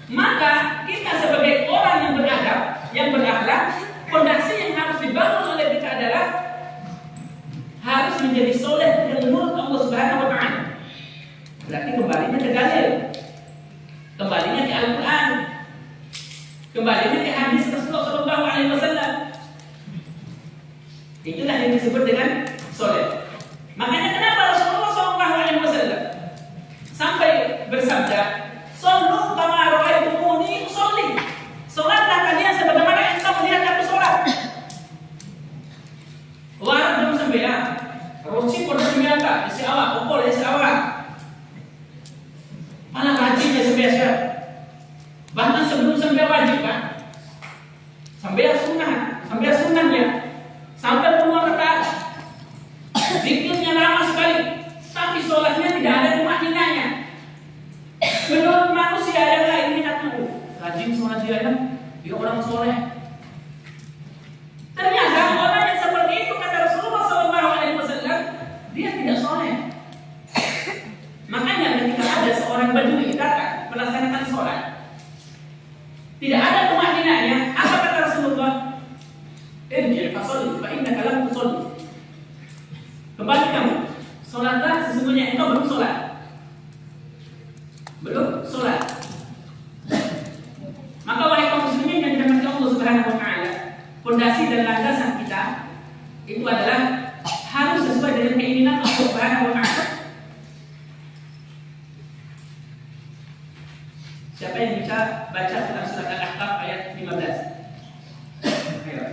Maka kita sebagai orang yang beradab, yang berakhlak, fondasi yang harus dibangun oleh kita adalah harus menjadi soleh yang menurut Allah Subhanahu wa taala. Berarti kembalinya ke dalil, kembalinya ke Al-Quran, kembalinya ke hadis Rasulullah Shallallahu Alaihi Wasallam. Itulah yang disebut dengan soleh. Makanya kenapa Rasulullah Shallallahu Alaihi Wasallam sampai bersabda, "Sallu kama ra'aitumuni usolli." Salatlah kalian sebagaimana engkau melihat aku salat. Warna jam 9, roci pada 9 tak, isi awak, pukul isi awak. Mana rajinnya sebiasa. sebelum sampai wajib kan? Sampai sunnahnya, sampai puluhan rakaat. Zikirnya lama sekali, tapi sholatnya tidak ada tumaninanya. Menurut manusia yang lain ini kata, rajin sholat dia orang soleh. Ternyata orang yang seperti itu kata Rasulullah SAW, dia tidak soleh. Makanya ketika ada seorang badui datang melaksanakan sholat, tidak ada tumaninanya, apa kata Rasulullah? Irji' fasolli fa innaka lam tusolli. Kembali kamu, sholatlah, sesungguhnya engkau belum sholat. Belum sholat. Maka wahai kaum muslimin yang dirahmati Allah Subhanahu wa taala, fondasi dan landasan kita itu adalah harus sesuai dengan keinginan Allah Subhanahu wa taala. Siapa yang bisa baca tentang surat Al-Ahqaf ayat 15? Ayo.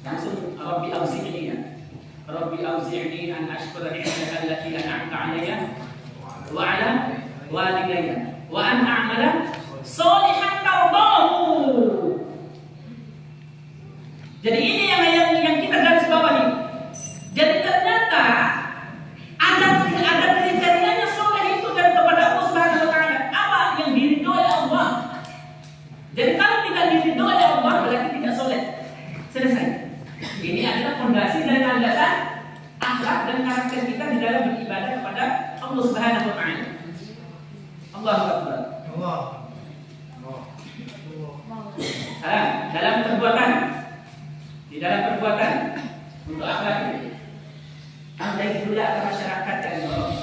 Langsung Rabbi auzi'ni ya. Rabbi auzi'ni an ashkura ni'mataka allati an'amta 'alayya wa 'ala walidayya wa an a'mala sholihan tardahu. Jadi ini yang kita garis bawahi. Jadi ternyata ada kriterianya soleh itu dan kepada Allah Subhanahu wa taala. Apa yang diridhoi Allah. Jadi kalau tidak diridhoi Allah berarti tidak soleh. Selesai. Ini adalah fondasi dan landasan akhlak dan karakter kita di dalam beribadah kepada Allah Subhanahu wa taala. Allahu Akbar. Allah. Dalam perbuatan, di dalam perbuatan untuk akhlak ini, andai dulu ada masyarakat yang nolong,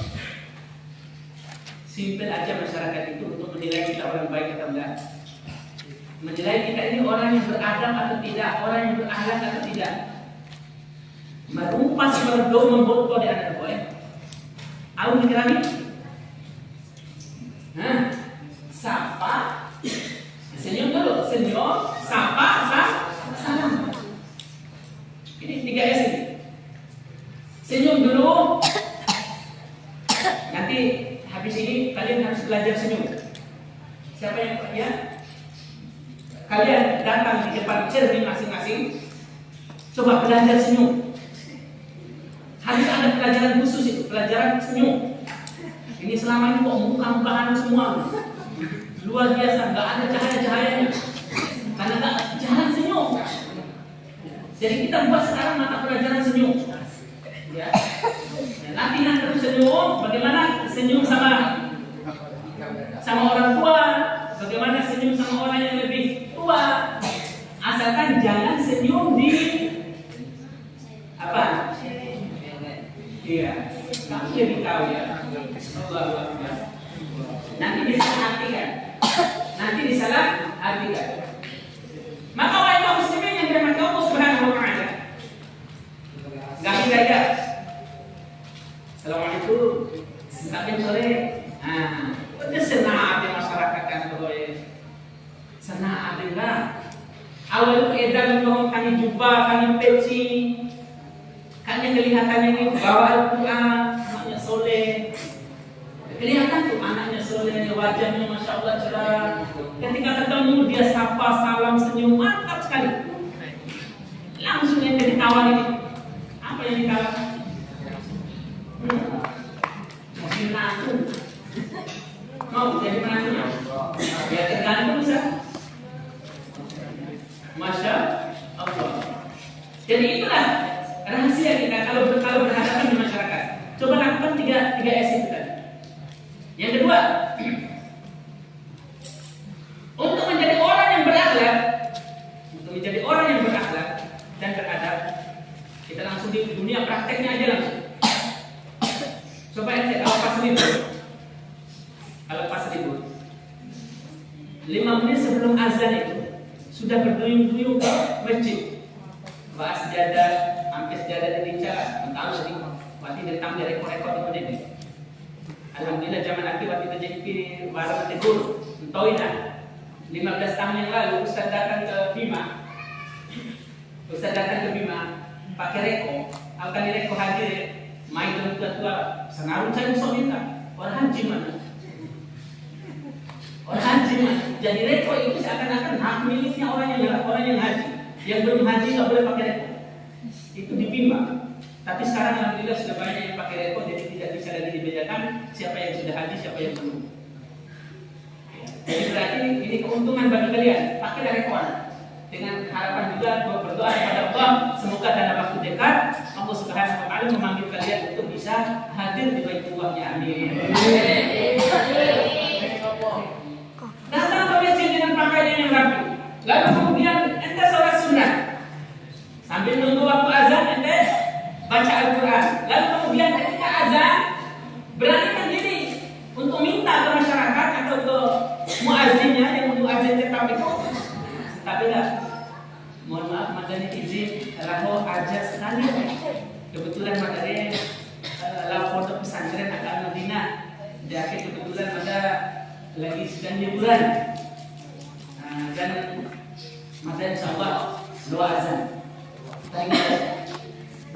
simpel aja masyarakat itu untuk menilai kita orang baik atau enggak, menilai kita ini orang yang beradab atau tidak, orang yang berakhlak atau tidak. Merumpas merdo memboto di anak boy. Aku mikir ini, sapa, senyum dulu, senyum, sapa, salam. Ini 3S ini. Senyum dulu. Nanti habis ini kalian harus belajar senyum. Siapa yang ya? Kalian datang di depan cermin masing-masing. Coba belajar senyum. Harus ada pelajaran khusus itu, pelajaran senyum. Ini selama ini kok muka-mukaan semua luar biasa, nggak ada cahaya-cahayanya. Karena nggak jarang senyum. Jadi kita buat sekarang mata pelajaran senyum. Ya. Latihan terus senyum. Bagaimana senyum sama orang tua? Bagaimana senyum sama orang yang lebih tua? Asalkan jangan senyum di apa? Iya, kamu jadi tahu ya. Nanti disalah artikan. Maka wahai kaum muslimin yang dirahmati Allah Subhanahu wa taala, gaya. Assalamualaikum. Semakin sore. Udah senang di masyarakat kan boleh. Senang ada enggak? Awal edan ngomong kami jumpa, kami peci. Kan yang kelihatannya ini bawa Al-Quran, anaknya soleh. Kelihatan tuh anaknya soleh, wajahnya masya Allah cerah. Ketika ketemu dia sapa, salam, senyum, mantap sekali. Langsung yang jadi tawar ini. Apa yang ditawarkan? Masih menantu. Mau jadi menantunya? Ya tergantung sah. Masya Allah. Jadi itulah rahasia kita kalau berhadapan di masyarakat. Coba lakukan 3S itu tadi. Yang kedua, untuk menjadi orang yang berakhlak dan beradab, kita langsung di dunia prakteknya aja langsung. Coba ente kalau pas libur, 5 menit sebelum azan itu sudah berduyung-duyung ke masjid. Bahas sejadah, hampir sejadah dari cara, tahu sih, waktu dari tampil rekor-rekor di mana ini. Alhamdulillah zaman akhir waktu terjadi baru tegur, entahlah 15 tahun yang lalu Ustaz datang ke Bima, pakai reko, akan reko hadir, main dengan tua-tua, sengaruh saya musuh minta, orang haji mana? cuma jadi reko itu seakan-akan hak miliknya orang yang haji. Yang belum haji nggak boleh pakai reko. Itu ditimbang. Tapi sekarang alhamdulillah sudah banyak yang pakai reko, jadi tidak bisa lagi dibedakan siapa yang sudah haji, siapa yang belum. Jadi berarti ini keuntungan bagi kalian. Pakailah rekoan. Dengan harapan juga berdoa kepada Allah, semoga dalam waktu dekat Allah Subhanahu wa taala memanggil kalian untuk bisa hadir di Baitullah-Nya. Amin. Datang ke masjid dengan pakaian yang rapi. Lalu kemudian ente sholat sunnah. Sambil nunggu waktu azan ente baca Al-Qur'an. Lalu kemudian ketika azan beranikan diri untuk minta ke masyarakat atau ke muazzinnya yang untuk azan tetap itu. Tapi lah, mohon maaf, madani izin, raho aja sekali. Kebetulan madani lapor pesantren agak Madinah. Jadi kebetulan ada lagi sedang liburan. Dan madani insyaallah doa azan. Tadi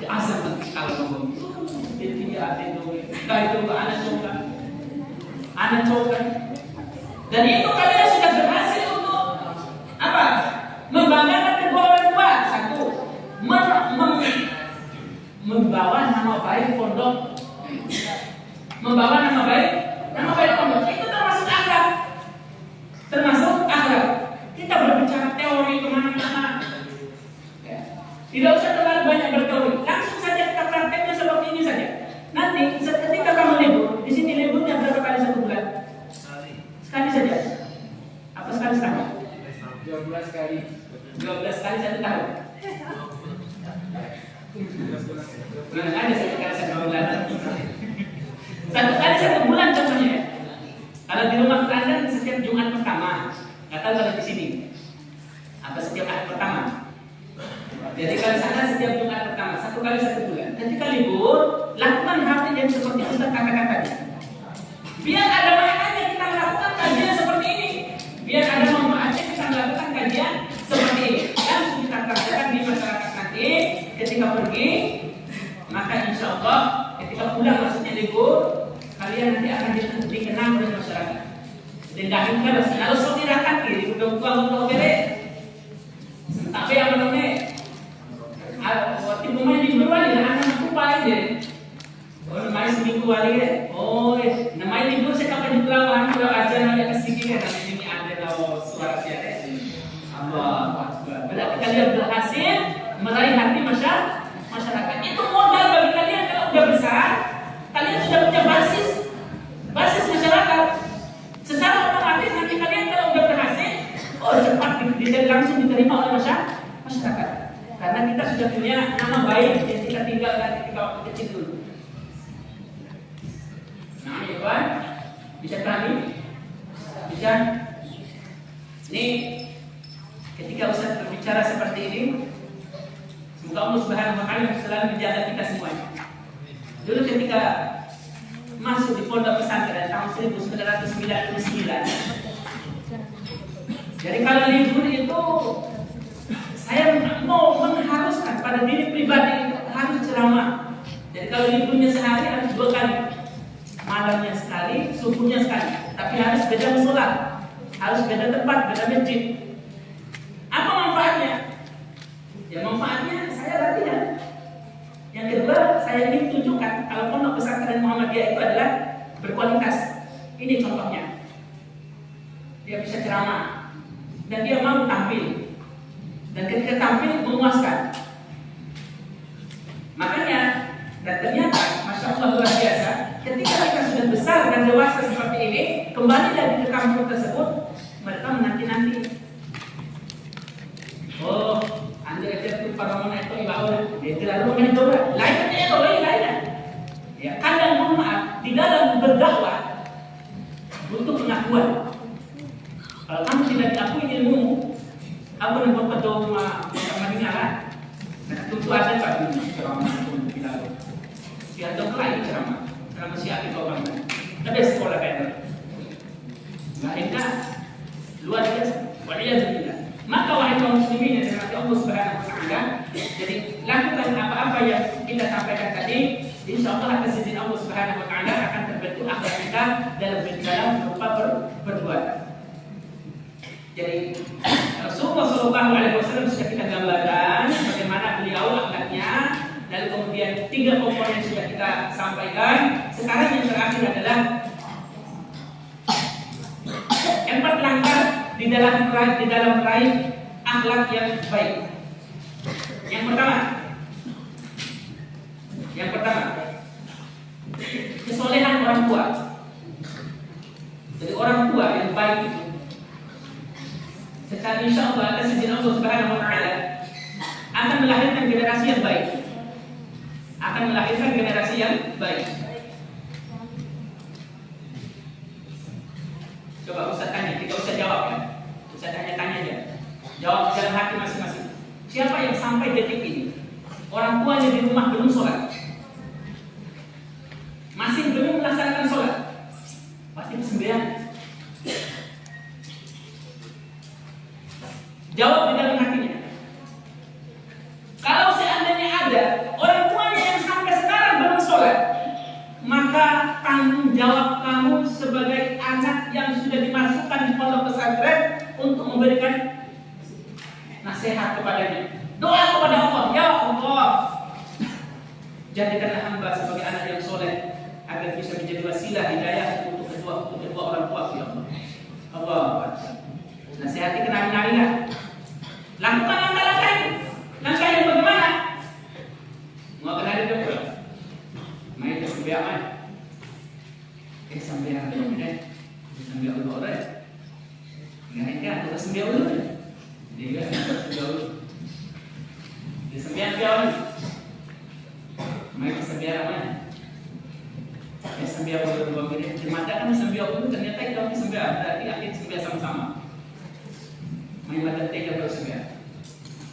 azan kalau ngomong. Jadi ada itu, itu anak coba. Dan itu kalian sudah berhasil untuk apa? Membanggakan kedua orang tua. Satu, membawa nama baik pondok. Membawa nama baik pondok. Itu termasuk akhlak. Kita berbicara teori kemana-mana. Ya. Tidak usah terlalu banyak berteori. Langsung saja kita prakteknya seperti ini saja. Nanti ketika kamu libur, di sini liburnya berapa kali satu bulan? Sekali saja. Apa sekali setahun? 12 kali. 12 kali satu tahun. Ada satu kali satu bulan. Satu kali satu bulan contohnya. Kalau di rumah Anda setiap Jumat pertama, nggak tahu kalau di sini. Apa setiap hari pertama? Jadi kalau sana setiap Jumat pertama, satu kali satu bulan. Ketika libur, lakukan hal yang seperti Ustaz katakan tadi. Biar ada maknanya kita melakukan kajian seperti ini. Biar ada manfaatnya kita melakukan kajian seperti ini. Langsung kita praktekkan di masyarakat nanti. Ketika pergi, maka insya Allah ketika pulang maksudnya libur, kalian nanti akan dikenal oleh masyarakat. Dan dahulu kalau sotirakan kiri, udah tua bere. Tapi yang namanya waktu pemain di luar ini anak paling deh. Oh, main seminggu kali deh. Oh, namanya libur saya kapan di Pulau aja namanya kesini kan ini ada suara siapa Allah. Berarti kalian berhasil meraih hati masyarakat. Itu modal bagi kalian kalau udah besar, kalian sudah punya basis masyarakat. Secara otomatis nanti kalian kalau udah berhasil, cepat langsung diterima oleh masyarakat. Karena kita sudah punya nama baik yang kita tinggalkan ketika waktu kecil dulu. Nah, ya kawan, bisa pahami? Bisa? Ini ketika Ustaz berbicara seperti ini, semoga Allah Subhanahu wa taala selalu menjaga kita semuanya. Dulu ketika masuk di pondok pesantren tahun 1999. Jadi kalau libur itu saya mau mengharuskan pada diri pribadi itu harus ceramah. Jadi kalau liburnya sehari harus 2 kali. Malamnya sekali, subuhnya sekali. Tapi harus beda musola, harus beda tempat, beda masjid. Apa manfaatnya? Ya manfaatnya saya latihan. Yang kedua, saya ingin tunjukkan kalau pondok pesantren Muhammadiyah itu adalah berkualitas. Ini contohnya. Dia bisa ceramah dan dia mau tampil. Dan ketika tampil memuaskan. Makanya dan ternyata Masya Allah luar biasa, ketika kita sudah besar dan dewasa seperti ini, kembali lagi ke kampung tersebut, mereka menanti-nanti. Oh, anda aja tuh para mana itu ibadah, dia lalu mencoba, lainnya. Ya, kadang mohon maaf di dalam berdakwah butuh pengakuan. Kalau kamu tidak diakui ilmumu, aku nak buat doa macam mana? Nah, tentu ada pada ceramah untuk bilang. Dia tak lain ceramah siapa itu orang lain. Tapi sekolah kayak mereka luar biasa. Waliyadzubillah. Maka wahai kaum muslimin yang dirahmati Allah Subhanahu wa taala, jadi lakukan apa-apa yang kita sampaikan tadi, insyaallah atas izin Allah Subhanahu wa taala akan terbentuk akhlak kita dalam berupa perbuatan. Jadi Rasulullah SAW sudah kita gambarkan bagaimana beliau akhlaknya, lalu kemudian 3 komponen sudah kita sampaikan. Sekarang yang terakhir adalah 4 langkah di dalam meraih akhlak yang baik. Yang pertama, kesolehan orang tua. Jadi orang tua yang baik itu secara insya Allah atas izin Allah Subhanahu Wa Taala akan melahirkan generasi yang baik. Coba Ustaz tanya, tidak usah jawab ya. Ustaz tanya aja. Jawab dalam hati masing-masing. Siapa yang sampai detik ini orang tuanya di rumah belum sholat, masih belum melaksanakan sholat, pasti sembahyang? Jawab di dalam hatinya. Kalau seandainya ada orang tuanya yang sampai sekarang belum sholat, maka tanggung jawab kamu sebagai anak yang sudah dimasukkan di pondok pesantren untuk memberikan nasihat kepadanya. Doa kepada Allah, ya Allah, jadikanlah hamba sebagai anak yang soleh agar bisa menjadi wasilah hidayah untuk kedua orang tua, ya Allah. Allah, nasihati kenali-nalilah. Lakukan langkah-langkah ini. Langkah yang bagaimana? Mau kenali dulu. Main ke sembilan. Sembilan dulu deh. Sembilan dulu deh. Enggak ada sembilan dulu. Dia sembilan dulu. Di sembilan pion. Main ke sembilan apa? Sembilan dulu begini. Di mata kan sembilan dulu ternyata kita sembilan. Berarti akhir sembilan sama-sama. Main mata tiga atau sembilan.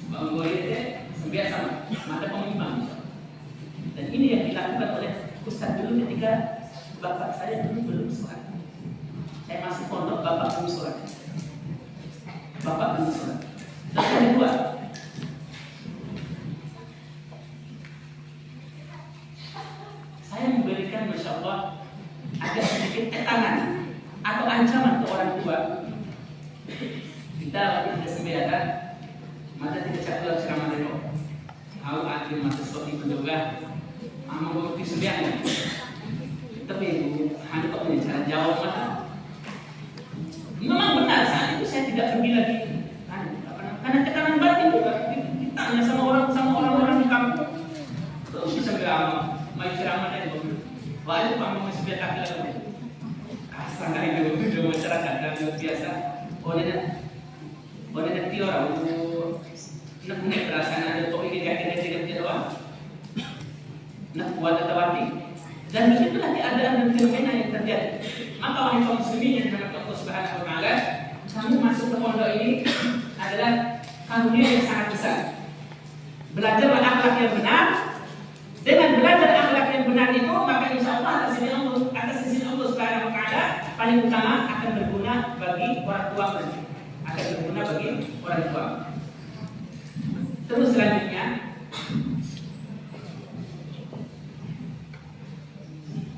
Bang Goyete sembilan sama. Mata pengimbang. Dan ini yang dilakukan oleh Ustaz dulu ketika bapak saya dulu belum sholat. Saya masuk pondok, bapak belum sholat. Dan yang kedua, saya memberikan, masya Allah, agak sedikit tekanan atau ancaman ke orang tua. Kita lagi ada sembilan, mata tidak cakulah ceramah dulu. Aku akhir mata seperti penduga, mau bukti sembilan. Tapi hanya kok punya cara jawab mata. Memang benar saat itu saya tidak pergi lagi, karena tekanan batin juga. Ditanya sama orang-orang di kampung, terus bisa bilang, mai ceramah dari bawah. Wajib kamu masih betak lagi. Kasar dari dulu masyarakat dan biasa. Boleh nanti orang nak perasaan ada topi kaki doang. Nak buat tawati. Dan begitulah keadaan dan fenomena yang terjadi. Maka wahai kaum muslimin yang dirahmati Allah Subhanahu Wa Taala, kamu masuk ke pondok ini adalah karunia yang sangat besar. Belajarlah akhlak yang benar. Dengan belajar akhlak yang benar itu, maka insya Allah atas izin Allah Subhanahu Wa Taala paling utama akan berguna bagi orang tua nanti. Terus selanjutnya,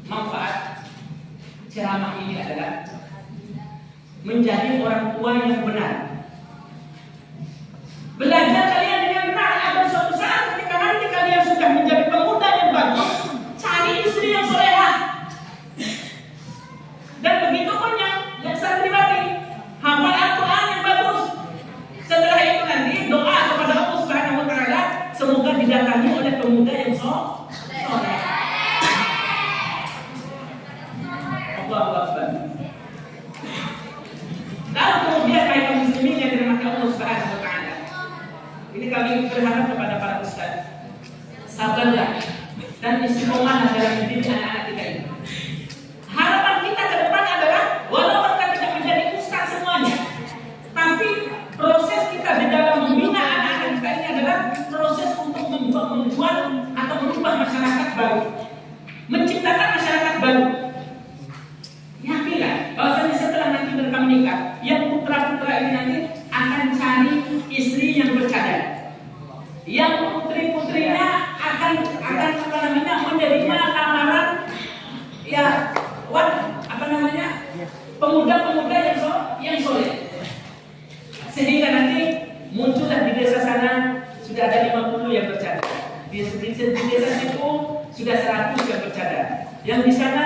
manfaat ceramah ini adalah menjadi orang tua yang benar. Belajar kalian dengan benar agar suatu saat ketika nanti kalian sudah menjadi pemuda yang bagus, cari istri yang solehah. Dan begitu pun yang santriwati, hafal Al-Quran yang bagus. Setelah itu nanti doa kepada Allah Subhanahu Wa Taala, semoga didatangi oleh pemuda yang soleh. Allahu Akbar. Lalu kemudian kaum muslimin yang dirahmati Allah Subhanahu Wa Taala, ini kami berharap kepada para ustaz, sabarlah dan istiqomahlah dalam mendidik anak-anak kita ini. Harapan kita ke depan adalah walaupun kita tidak menjadi ustaz semuanya, tapi proses kita di dalam membina anak-anak kita ini adalah proses untuk membuat atau merubah masyarakat baru, menciptakan masyarakat baru. Yakinlah bahwasanya setelah nanti mereka menikah, yang putra-putra ini nanti akan cari istri yang bercadar, yang putri-putrinya akan menerima lamaran pemuda-pemuda yang soleh. Yang di sana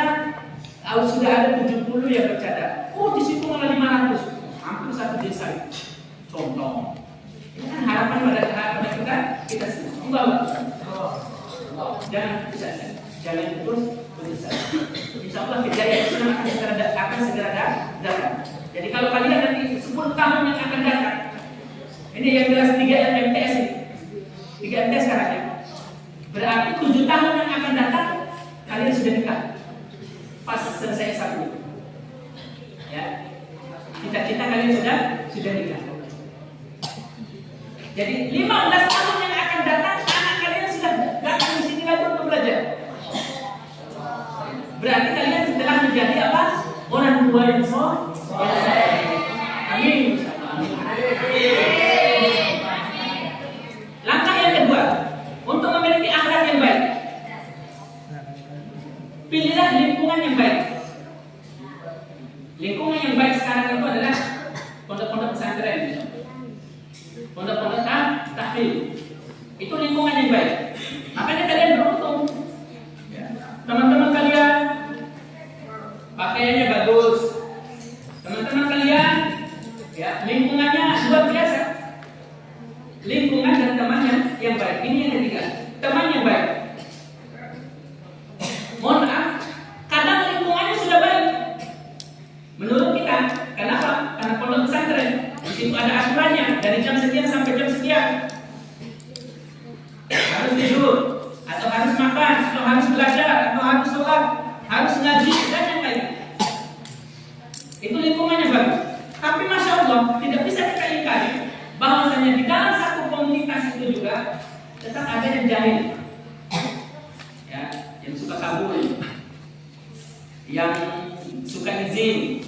sudah ada 70 yang bercadar. Oh, di situ malah 500. Hampir satu desa. Contoh. Ini kan harapan pada kita semua. Enggak. Jangan putus asa. Jangan putus asa. Insya Allah kejayaan Islam akan segera datang. Jadi kalau kalian nanti 10 tahun yang akan datang, ini yang jelas 3 MTS ini. 3 MTS sekarang ya. Berarti 7 tahun yang akan datang kalian sudah nikah. Pas selesai S1. Ya. Cita-cita kalian sudah nikah. Jadi 15 tahun yang akan datang anak kalian sudah datang di sini lagi untuk belajar. Berarti kalian telah menjadi apa? Orang tua yang soleh. Amin. Langkah yang kedua, untuk memiliki akhlak yang baik, pilihlah lingkungan yang baik. Lingkungan yang baik sekarang itu adalah pondok-pondok pesantren, pondok-pondok tahfidz. Itu lingkungan yang baik. Makanya kalian beruntung. Teman-teman kalian pakaiannya bagus. Teman-teman kalian lingkungannya luar biasa. Lingkungan dan temannya yang baik. Ini yang ketiga, teman yang baik. Mohon maaf, kadang lingkungannya sudah baik menurut kita. Kenapa? Karena pondok pesantren di situ ada aturannya dari jam sekian sampai jam sekian. Harus tidur, atau harus makan, atau harus belajar, atau harus sholat, harus ngaji dan yang lain. Itu lingkungannya bagus. Tapi masya Allah tidak bisa kita ingkari bahwasanya di dalam satu komunitas itu juga tetap ada yang jahil, ya, yang suka kabur, yang suka izin,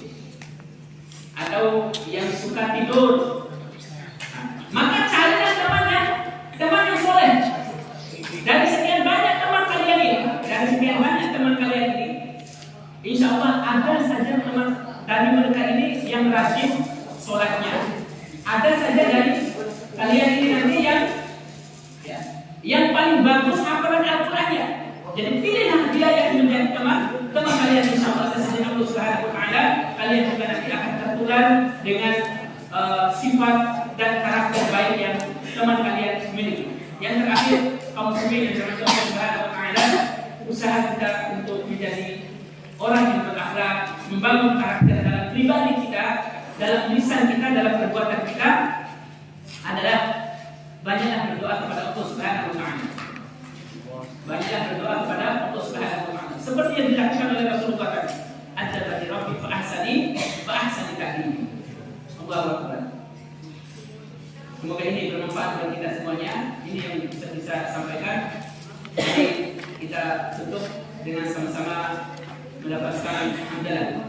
atau yang suka tidur. Maka carilah teman yang soleh. Dari sekian banyak teman kalian ini, insya Allah ada saja teman dari mereka ini yang rajin sholatnya. Ada saja dari kalian ini nanti yang paling bagus hafalan Al-Qur'annya. Jadi pilihlah dia yang menjadi teman kalian, insya Allah sesuai Allah Subhanahu Wa Taala. Kalian juga nanti akan tertular dengan sifat dan karakter baik yang teman kalian miliki. Yang terakhir, kaum muslimin yang dirahmati Allah Subhanahu Wa Taala, usaha kita untuk menjadi orang yang berakhlak, membangun karakter dalam pribadi kita, dalam lisan kita, dalam perbuatan kita adalah banyaklah berdoa kepada Allah Subhanahu Wa Taala. Banyaklah berdoa kepada Allah Subhanahu Wa Taala. Seperti yang dilakukan oleh Rasulullah tadi. Adzabani Rabbi fa ahsani ta'dib. Allahu Akbar. Semoga ini bermanfaat bagi kita semuanya. Ini yang bisa sampaikan. Jadi kita tutup dengan sama-sama mendapatkan hamdalah.